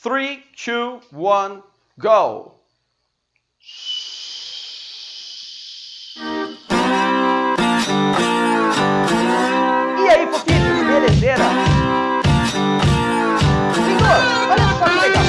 3, 2, 1, go! E aí, fofinhos, belezeira? Senhor, olha só que legal!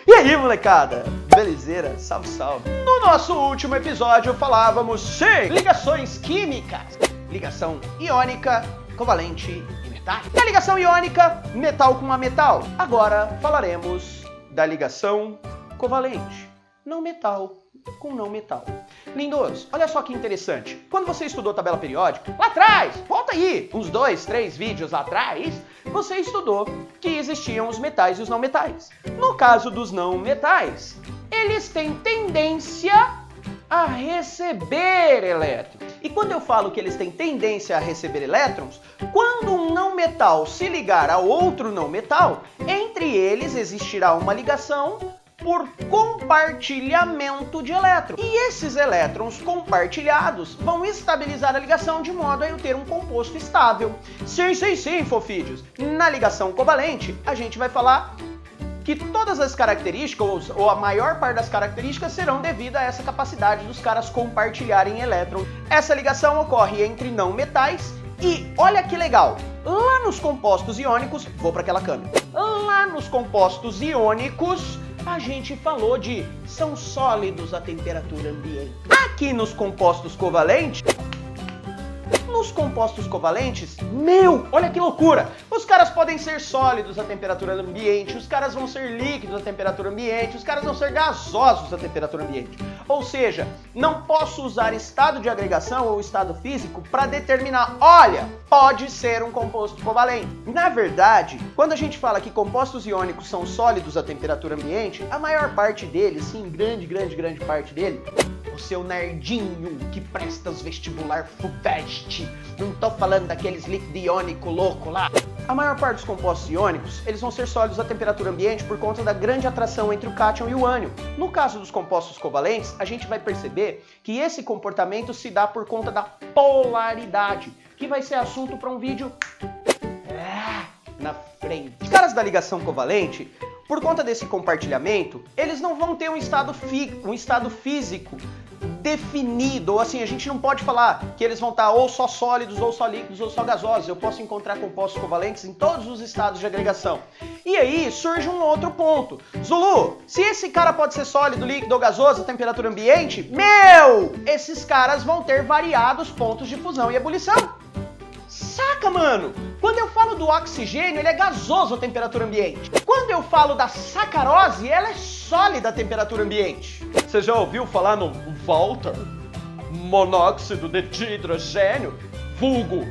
E aí, molecada? Belezeira? Salve, salve! No nosso último episódio falávamos sim, ligações químicas, ligação iônica, covalente e metálica. E a ligação iônica, metal com a metal. Agora falaremos da ligação covalente, não metal com não metal. Lindos, olha só que interessante. Quando você estudou tabela periódica, lá atrás, volta aí, uns 2, 3 vídeos lá atrás, você estudou que existiam os metais e os não metais. No caso dos não metais, eles têm tendência a receber elétrons. E quando eu falo que eles têm tendência a receber elétrons, quando um não metal se ligar a outro não metal, entre eles existirá uma ligação por compartilhamento de elétrons. E esses elétrons compartilhados vão estabilizar a ligação de modo a eu ter um composto estável. Sim, fofídeos. Na ligação covalente, a gente vai falar que todas as características, ou a maior parte das características, serão devidas a essa capacidade dos caras compartilharem elétrons. Essa ligação ocorre entre não metais e, olha que legal, lá nos compostos iônicos, vou para aquela câmera, lá nos compostos iônicos, a gente falou de são sólidos a temperatura ambiente. Aqui nos compostos covalentes, olha que loucura! Os caras podem ser sólidos a temperatura ambiente, os caras vão ser líquidos a temperatura ambiente, os caras vão ser gasosos a temperatura ambiente. Ou seja, não posso usar estado de agregação ou estado físico para determinar, olha, pode ser um composto covalente. Na verdade, quando a gente fala que compostos iônicos são sólidos a temperatura ambiente, a maior parte deles, sim, grande parte dele, o seu nerdinho que presta os vestibular FUVEST, não tô falando daqueles líquido iônico louco lá. A maior parte dos compostos iônicos, eles vão ser sólidos a temperatura ambiente por conta da grande atração entre o cátion e o ânion. No caso dos compostos covalentes, a gente vai perceber que esse comportamento se dá por conta da polaridade, que vai ser assunto para um vídeo na frente. Os caras da ligação covalente, por conta desse compartilhamento, eles não vão ter um estado físico definido, ou assim, a gente não pode falar que eles vão estar ou só sólidos, ou só líquidos, ou só gasosos. Eu posso encontrar compostos covalentes em todos os estados de agregação. E aí surge um outro ponto. Zulu, se esse cara pode ser sólido, líquido ou gasoso a temperatura ambiente, esses caras vão ter variados pontos de fusão e ebulição. Saca, mano? Quando eu falo do oxigênio, ele é gasoso a temperatura ambiente. Quando eu falo da sacarose, ela é sólida a temperatura ambiente. Você já ouviu falar no Walter? Monóxido de hidrogênio? Vulgo.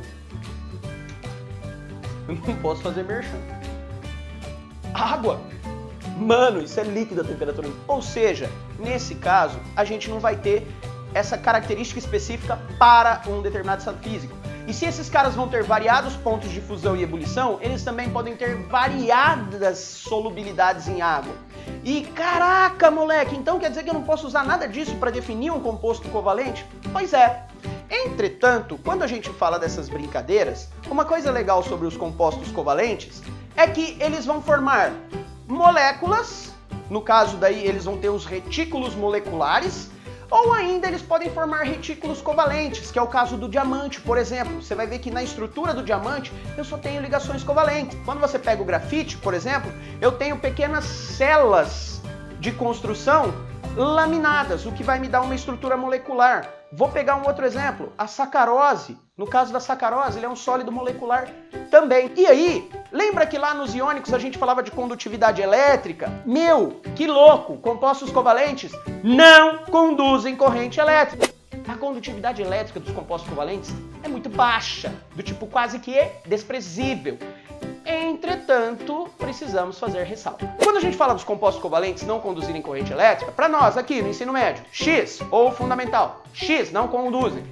Não posso fazer merchan. Água. Mano, isso é líquido a temperatura ambiente. Ou seja, nesse caso, a gente não vai ter essa característica específica para um determinado estado físico. E se esses caras vão ter variados pontos de fusão e ebulição, eles também podem ter variadas solubilidades em água. E caraca, moleque, então quer dizer que eu não posso usar nada disso para definir um composto covalente? Pois é. Entretanto, quando a gente fala dessas brincadeiras, uma coisa legal sobre os compostos covalentes é que eles vão formar moléculas, no caso daí eles vão ter os retículos moleculares, ou ainda eles podem formar retículos covalentes, que é o caso do diamante, por exemplo. Você vai ver que na estrutura do diamante eu só tenho ligações covalentes. Quando você pega o grafite, por exemplo, eu tenho pequenas células de construção laminadas, o que vai me dar uma estrutura molecular. Vou pegar um outro exemplo, a sacarose. No caso da sacarose, ele é um sólido molecular também. E aí, lembra que lá nos iônicos a gente falava de condutividade elétrica? Que louco! Compostos covalentes não conduzem corrente elétrica. A condutividade elétrica dos compostos covalentes é muito baixa, do tipo quase que desprezível. Entretanto, precisamos fazer ressalva. Quando a gente fala dos compostos covalentes não conduzirem corrente elétrica, para nós aqui no ensino médio, X ou fundamental, X não conduzem,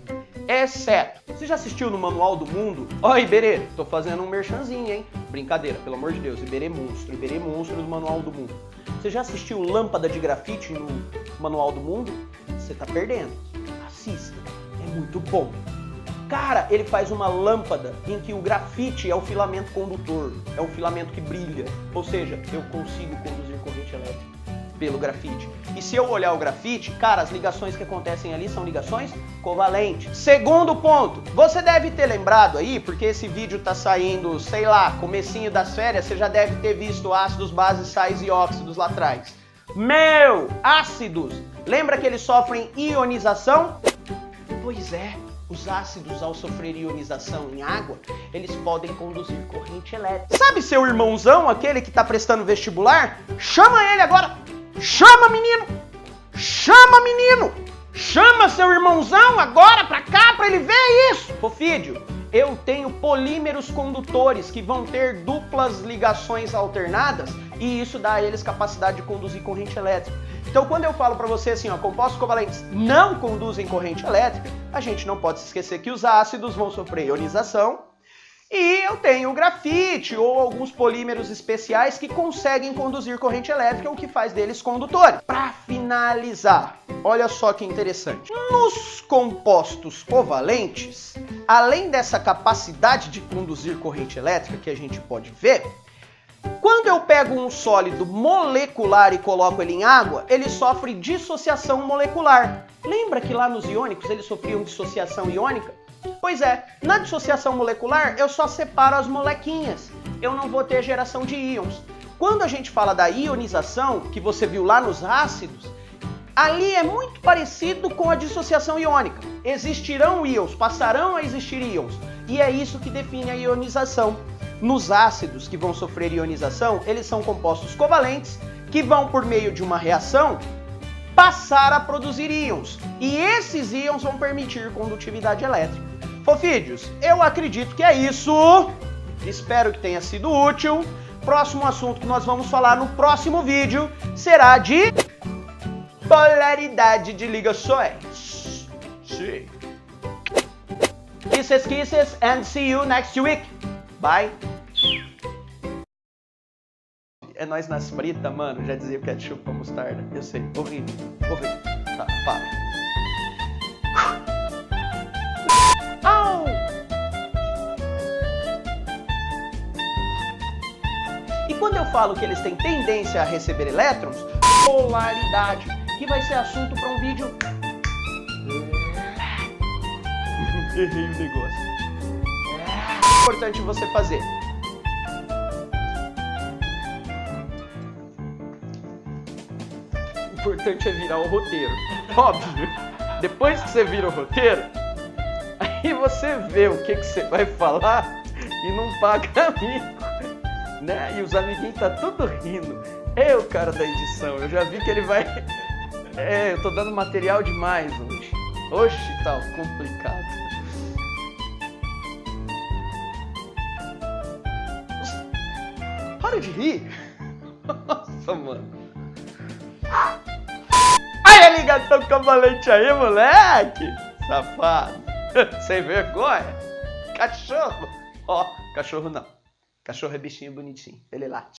exceto. Você já assistiu no Manual do Mundo? Ó, Iberê, tô fazendo um merchanzinho, hein? Brincadeira, pelo amor de Deus, Iberê monstro do Manual do Mundo. Você já assistiu Lâmpada de Grafite no Manual do Mundo? Você tá perdendo. Assista, é muito bom. Cara, ele faz uma lâmpada em que o grafite é o filamento condutor, é o filamento que brilha. Ou seja, eu consigo conduzir corrente elétrica pelo grafite. E se eu olhar o grafite, cara, as ligações que acontecem ali são ligações covalentes. Segundo ponto, você deve ter lembrado aí, porque esse vídeo tá saindo, sei lá, comecinho das férias, você já deve ter visto ácidos, bases, sais e óxidos lá atrás. Ácidos! Lembra que eles sofrem ionização? Pois é. Os ácidos, ao sofrer ionização em água, eles podem conduzir corrente elétrica. Sabe seu irmãozão, aquele que tá prestando vestibular? Chama ele agora! Chama, menino! Chama, menino! Chama seu irmãozão agora pra cá pra ele ver isso! Fofídio, eu tenho polímeros condutores que vão ter duplas ligações alternadas e isso dá a eles capacidade de conduzir corrente elétrica. Então, quando eu falo para você assim, ó, compostos covalentes não conduzem corrente elétrica, a gente não pode se esquecer que os ácidos vão sofrer ionização e eu tenho o grafite ou alguns polímeros especiais que conseguem conduzir corrente elétrica, o que faz deles condutores. Para finalizar, olha só que interessante. Nos compostos covalentes, além dessa capacidade de conduzir corrente elétrica que a gente pode ver, quando eu pego um sólido molecular e coloco ele em água, ele sofre dissociação molecular. Lembra que lá nos iônicos eles sofriam dissociação iônica? Pois é, na dissociação molecular eu só separo as molequinhas, eu não vou ter geração de íons. Quando a gente fala da ionização, que você viu lá nos ácidos, ali é muito parecido com a dissociação iônica. Existirão íons, passarão a existir íons, e é isso que define a ionização. Nos ácidos que vão sofrer ionização, eles são compostos covalentes que vão, por meio de uma reação, passar a produzir íons. E esses íons vão permitir condutividade elétrica. Fofídeos, eu acredito que é isso. Espero que tenha sido útil. Próximo assunto que nós vamos falar no próximo vídeo será de polaridade de ligações. Sim. Kisses, kisses, and see you next week. Bye. É nós nas fritas, mano. Já dizia o ketchup com mostarda. Eu sei. Horrível. Horrível. Tá, para. Au! E quando eu falo que eles têm tendência a receber elétrons, polaridade, que vai ser assunto para um vídeo. Errei o negócio. Importante você fazer. O importante é virar o roteiro. Óbvio. Depois que você vira o roteiro, aí você vê o que você vai falar e não paga amigo. Né? E os amiguinhos tá tudo rindo. É o cara da edição. Eu já vi que ele vai... eu tô dando material demais hoje. Oxe, tá complicado. Para de rir. Nossa, mano. Ai, a ligação covalente aí, moleque. Safado. Sem vergonha. Cachorro. Ó, cachorro não. Cachorro é bichinho bonitinho. Ele late.